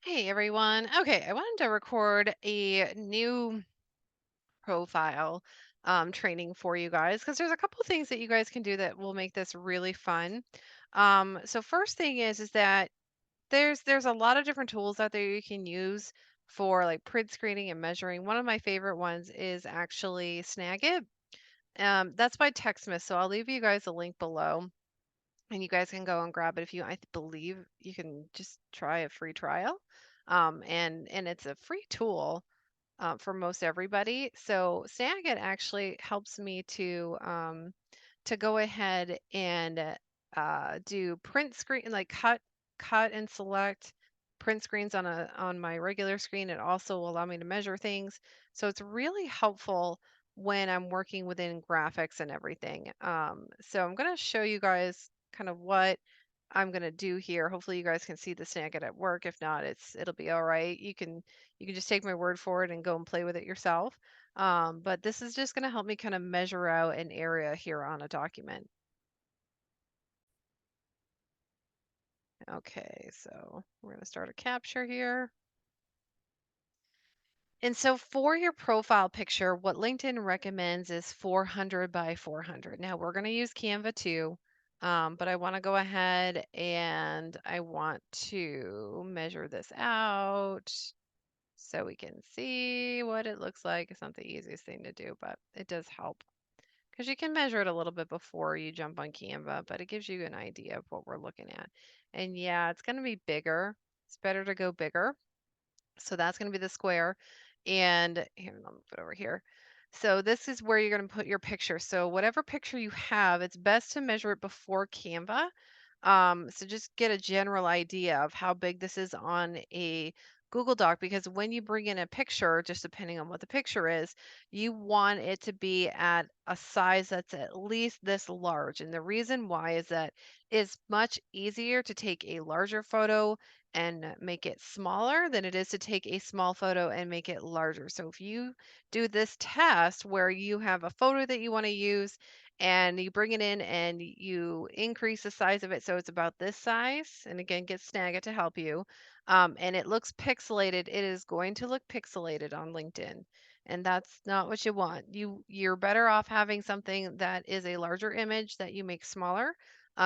Hey everyone. Okay, I wanted to record a new profile training for you guys because there's a couple things that you guys can do that will make this really fun. So first thing is that there's a lot of different tools out there you can use for like print screening and measuring. One of my favorite ones is actually Snagit. That's by TechSmith, so I'll leave you guys a link below and you guys can go and grab it if you I believe you can just try a free trial. And it's a free tool for most everybody. So Snagit actually helps me to go ahead and do print screen, like cut and select print screens on my regular screen. It also will allow me to measure things. So it's really helpful when I'm working within graphics and everything. So I'm going to show you guys kind of what I'm gonna do here. Hopefully you guys can see the Snagit at work. If not, it'll be all right. You can just take my word for it and go and play with it yourself. But this is just gonna help me kind of measure out an area here on a document. Okay, so we're gonna start a capture here. And so for your profile picture, what LinkedIn recommends is 400 by 400. Now we're going to use Canva too, but I want to go ahead and I want to measure this out so we can see what it looks like. It's not the easiest thing to do, but it does help because you can measure it a little bit before you jump on Canva, but it gives you an idea of what we're looking at. And yeah, it's going to be bigger. It's better to go bigger. So that's going to be the square. And here, let me put it over here. So this is where you're going to put your picture. So whatever picture you have, it's best to measure it before Canva. So just get a general idea of how big this is on a Google Doc because when you bring in a picture, just depending on what the picture is, you want it to be at a size that's at least this large. And the reason why is that it's much easier to take a larger photo and make it smaller than it is to take a small photo and make it larger. So if you do this test where you have a photo that you want to use and you bring it in and you increase the size of it so it's about this size, and again, get Snagit to help you, and it looks pixelated, it is going to look pixelated on LinkedIn. And that's not what you want. You're better off having something that is a larger image that you make smaller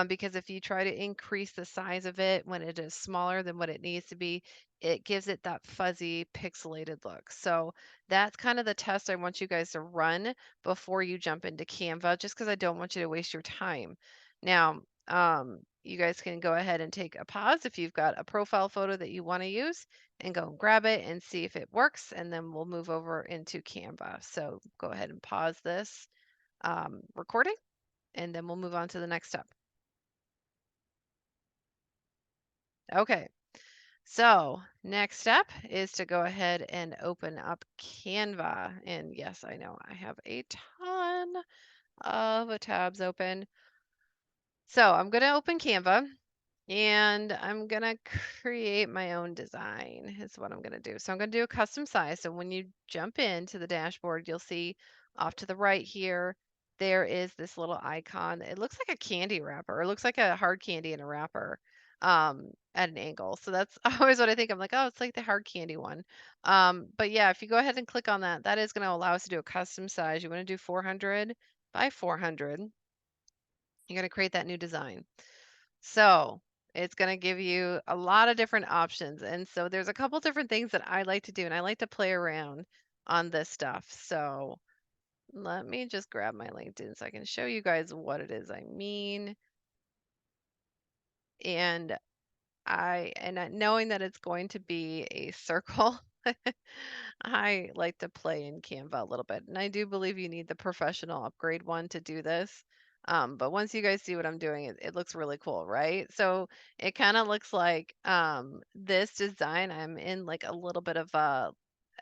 because if you try to increase the size of it when it is smaller than what it needs to be, it gives it that fuzzy, pixelated look. So that's kind of the test I want you guys to run before you jump into Canva, just because I don't want you to waste your time. Now, you guys can go ahead and take a pause if you've got a profile photo that you want to use and go and grab it and see if it works, and then we'll move over into Canva. So go ahead and pause this recording, and then we'll move on to the next step. Okay, so next step is to go ahead and open up Canva. And yes, I know I have a ton of tabs open. So I'm going to open Canva and I'm going to create my own design is what I'm going to do. So I'm going to do a custom size. So when you jump into the dashboard, you'll see off to the right here, there is this little icon. It looks like a candy wrapper. It looks like a hard candy in a wrapper at an angle. So that's always what I think. I'm like, oh, it's like the hard candy one. But yeah, if you go ahead and click on that, that is going to allow us to do a custom size. You want to do 400 by 400. You're going to create that new design. So it's going to give you a lot of different options. And so there's a couple different things that I like to do, and I like to play around on this stuff. So let me just grab my LinkedIn so I can show you guys what it is I mean. And knowing that it's going to be a circle, I like to play in Canva a little bit. And I do believe you need the professional upgrade one to do this. But once you guys see what I'm doing, it looks really cool, right? So it kind of looks like this design, I'm in like a little bit of a,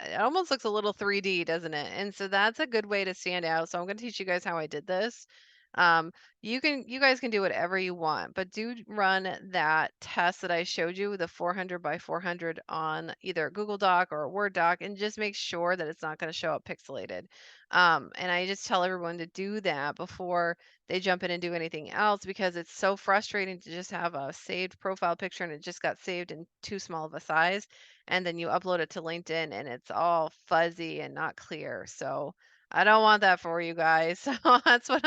it almost looks a little 3D, doesn't it? And so that's a good way to stand out. So I'm going to teach you guys how I did this. Um, you guys can do whatever you want, but do run that test that I showed you, the 400 by 400 on either a Google Doc or a Word doc, and just make sure that it's not going to show up pixelated. And I just tell everyone to do that before they jump in and do anything else because it's so frustrating to just have a saved profile picture and it just got saved in too small of a size, and then you upload it to LinkedIn and it's all fuzzy and not clear. So I don't want that for you guys. So that's what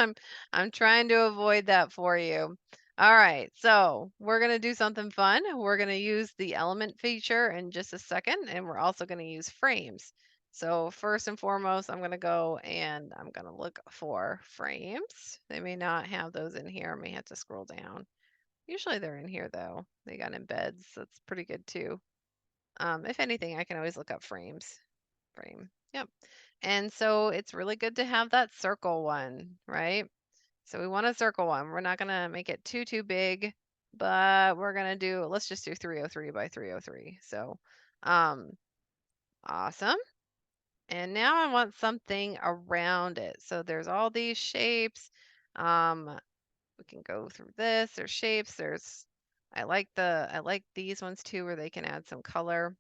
I'm trying to avoid that for you. All right, so we're going to do something fun. We're going to use the element feature in just a second, and we're also going to use frames. So first and foremost, I'm going to go and I'm going to look for frames. They may not have those in here. I may have to scroll down. Usually they're in here though. They got embeds. That's pretty good too. If anything, I can always look up frames. Frame. Yep. And so it's really good to have that circle one, right? So we want a circle one. We're not going to make it too big, but we're going to do, let's just do 303 by 303. So, um, awesome. And now I want something around it. So there's all these shapes. We can go through this. There's shapes. I like these ones too, where they can add some color.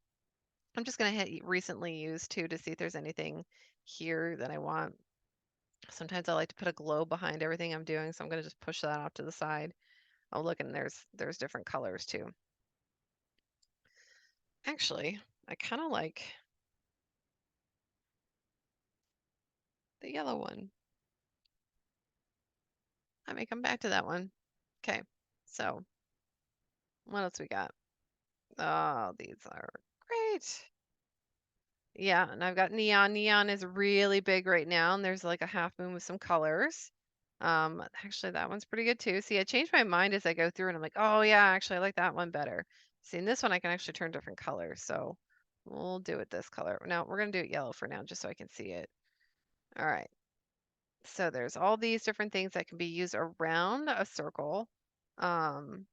I'm just going to hit recently used too to see if there's anything here that I want. Sometimes I like to put a glow behind everything I'm doing, so I'm going to just push that off to the side. Oh, look, and there's different colors too. Actually, I kind of like the yellow one. I may come back to that one. Okay, so what else we got? Oh, these are great. Yeah, and I've got neon. Neon is really big right now, and there's like a half moon with some colors. Actually, that one's pretty good too. See, I change my mind as I go through, and I'm like, oh yeah, actually, I like that one better. See, in this one, I can actually turn different colors, so we'll do it this color. Now, we're gonna do it yellow for now, just so I can see it. All right. So there's all these different things that can be used around a circle. Um,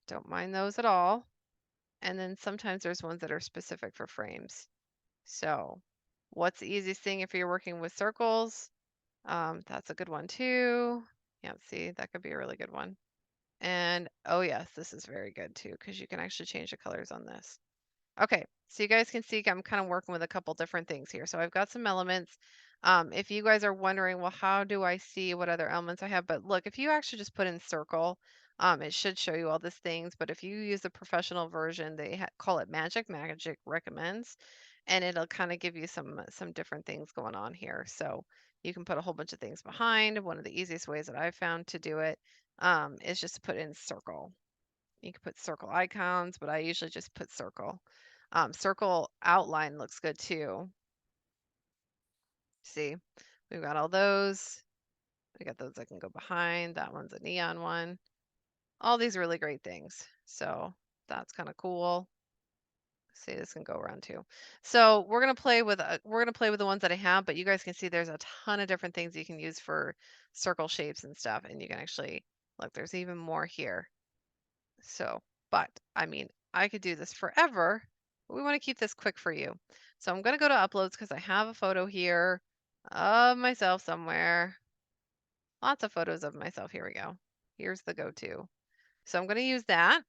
don't mind those at all. And then sometimes there's ones that are specific for frames. So, what's the easiest thing if you're working with circles? That's a good one too. Yeah, see, that could be a really good one. And oh yes, this is very good too, because you can actually change the colors on this. Okay, so you guys can see I'm kind of working with a couple different things here. So I've got some elements. If you guys are wondering, well, how do I see what other elements I have? But look, if you actually just put in circle, it should show you all these things. But if you use the professional version, they call it Magic Recommends, and it'll kind of give you some different things going on here. So you can put a whole bunch of things behind. One of the easiest ways that I've found to do it is just to put in circle. You can put circle icons, but I usually just put circle. Circle outline looks good too. See, we've got all those. We got those that can go behind. That one's a neon one. All these really great things. So that's kind of cool. See, this can go around too. So we're gonna play with the ones that I have, but you guys can see there's a ton of different things you can use for circle shapes and stuff, and you can actually look. There's even more here. So, but I mean, I could do this forever. But we want to keep this quick for you. So I'm going to go to uploads because I have a photo here of myself somewhere. Lots of photos of myself. Here we go. Here's the go-to. So I'm going to use that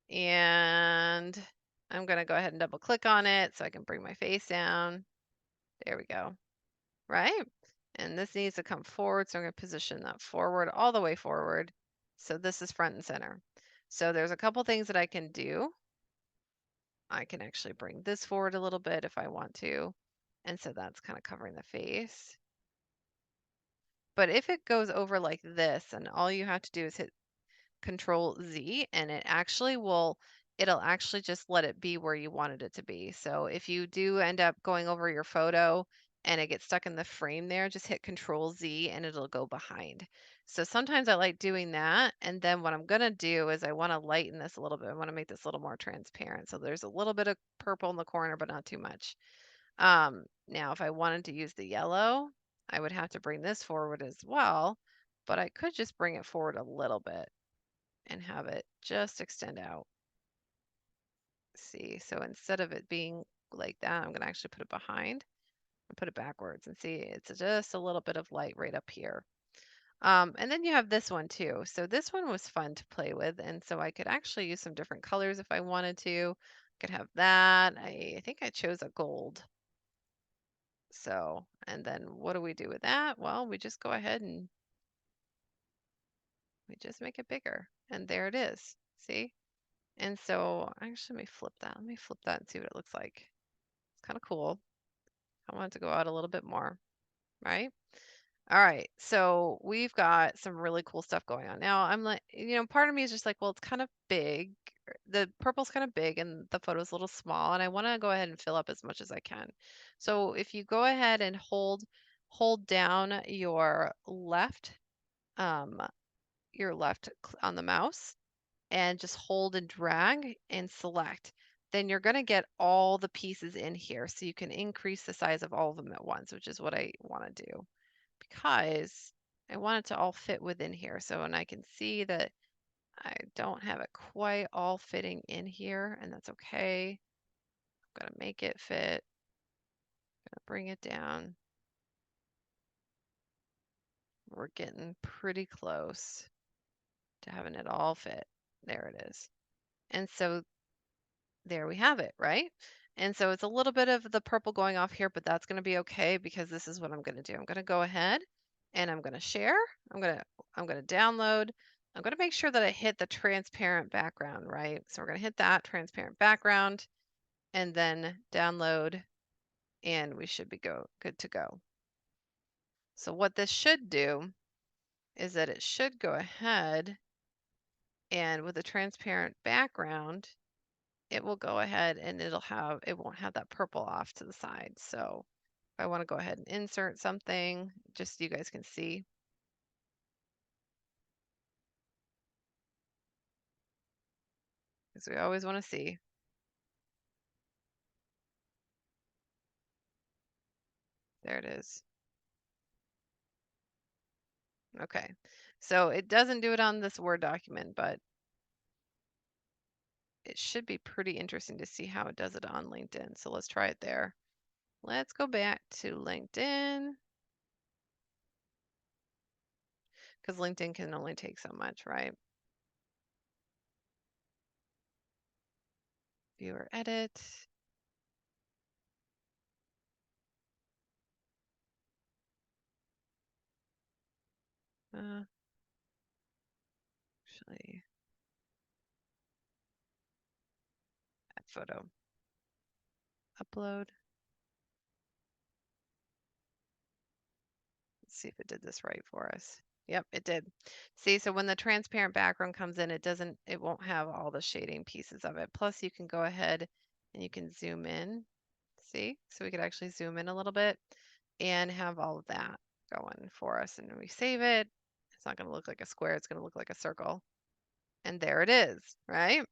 and I'm going to go ahead and double click on it so I can bring my face down. There we go. Right? And this needs to come forward. So I'm going to position that forward, all the way forward. So this is front and center. So there's a couple things that I can do. I can actually bring this forward a little bit if I want to. And so that's kind of covering the face. But if it goes over like this, and all you have to do is hit Control Z, and it'll actually just let it be where you wanted it to be. So if you do end up going over your photo and it gets stuck in the frame there, just hit Control Z and it'll go behind. So sometimes I like doing that. And then what I'm gonna do is I want to lighten this a little bit. I want to make this a little more transparent. So there's a little bit of purple in the corner, but not too much. Now if I wanted to use the yellow, I would have to bring this forward as well, but I could just bring it forward a little bit and have it just extend out. See, so instead of it being like that, I'm going to actually put it behind and put it backwards and see it's just a little bit of light right up here. And then you have this one too. So this one was fun to play with, and so I could actually use some different colors if I wanted to. Could have that. I think I chose a gold. So, and then what do we do with that? Well, we just go ahead and we just make it bigger. And there it is. See? And so actually let me flip that. Let me flip that and see what it looks like. It's kind of cool. I want it to go out a little bit more, right? All right. So we've got some really cool stuff going on. Now I'm like, part of me is just like, well, it's kind of big. The purple's kind of big and the photo's a little small, and I want to go ahead and fill up as much as I can. So if you go ahead and hold down um, your left on the mouse and just hold and drag and select, then you're going to get all the pieces in here. So you can increase the size of all of them at once, which is what I want to do because I want it to all fit within here. So, and I can see that I don't have it quite all fitting in here, and that's okay. I'm going to make it fit. I'm going to bring it down. We're getting pretty close to having it all fit. There it is. And so there we have it, right? And so it's a little bit of the purple going off here, but that's going to be okay because this is what I'm going to do. I'm going to go ahead and I'm going to share. I'm going to download. I'm going to make sure that I hit the transparent background, right? So we're going to hit that transparent background and then download, and we should be good to go. So what this should do is that it should go ahead and with a transparent background, it will go ahead and it won't have that purple off to the side. So if I want to go ahead and insert something, just so you guys can see, because we always want to see. There it is. Okay. So it doesn't do it on this Word document, but it should be pretty interesting to see how it does it on LinkedIn. So let's try it there. Let's go back to LinkedIn because LinkedIn can only take so much, right? View or edit. Uh, Actually, add photo. Upload. Let's see if it did this right for us. Yep, it did. See, so when the transparent background comes in, it won't have all the shading pieces of it. Plus, you can go ahead and you can zoom in. See, so we could actually zoom in a little bit and have all of that going for us. And when we save it, it's not going to look like a square, it's going to look like a circle. And there it is, right?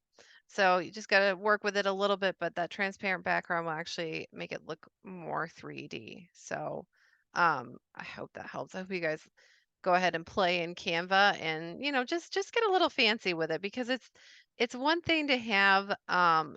So you just got to work with it a little bit, but that transparent background will actually make it look more 3D. So I hope that helps. I hope you guys go ahead and play in Canva and just get a little fancy with it because it's one thing to have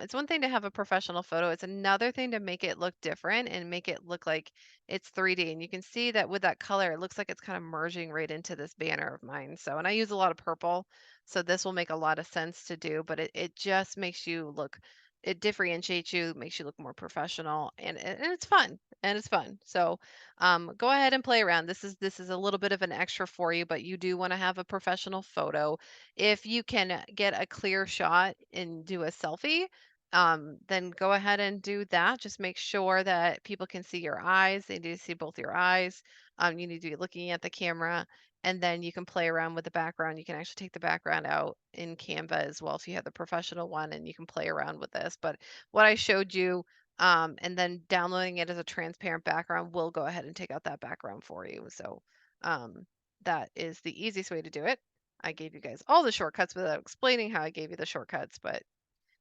it's one thing to have a professional photo. It's another thing to make it look different and make it look like it's 3D. And you can see that with that color, it looks like it's kind of merging right into this banner of mine. So, and I use a lot of purple, so this will make a lot of sense to do, but it just makes you look it differentiates you, makes you look more professional, and it's fun. And it's fun. So go ahead and play around. This is a little bit of an extra for you, but you do want to have a professional photo. If you can get a clear shot and do a selfie, then go ahead and do that. Just make sure that people can see your eyes. They need to see both your eyes. You need to be looking at the camera, and then you can play around with the background. You can actually take the background out in Canva as well if you have the professional one, and you can play around with this. But what I showed you and then downloading it as a transparent background will go ahead and take out that background for you. So um, that is the easiest way to do it. I gave you guys all the shortcuts without explaining how I gave you the shortcuts, but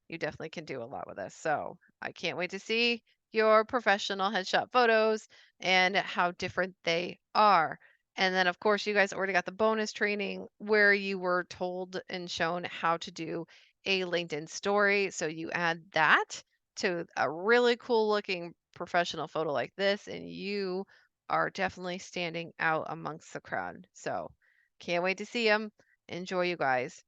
you definitely can do a lot with this. So I can't wait to see your professional headshot photos and how different they are. And then, of course, you guys already got the bonus training where you were told and shown how to do a LinkedIn story. So you add that to a really cool looking professional photo like this, and you are definitely standing out amongst the crowd. So Can't wait to see them. Enjoy, you guys.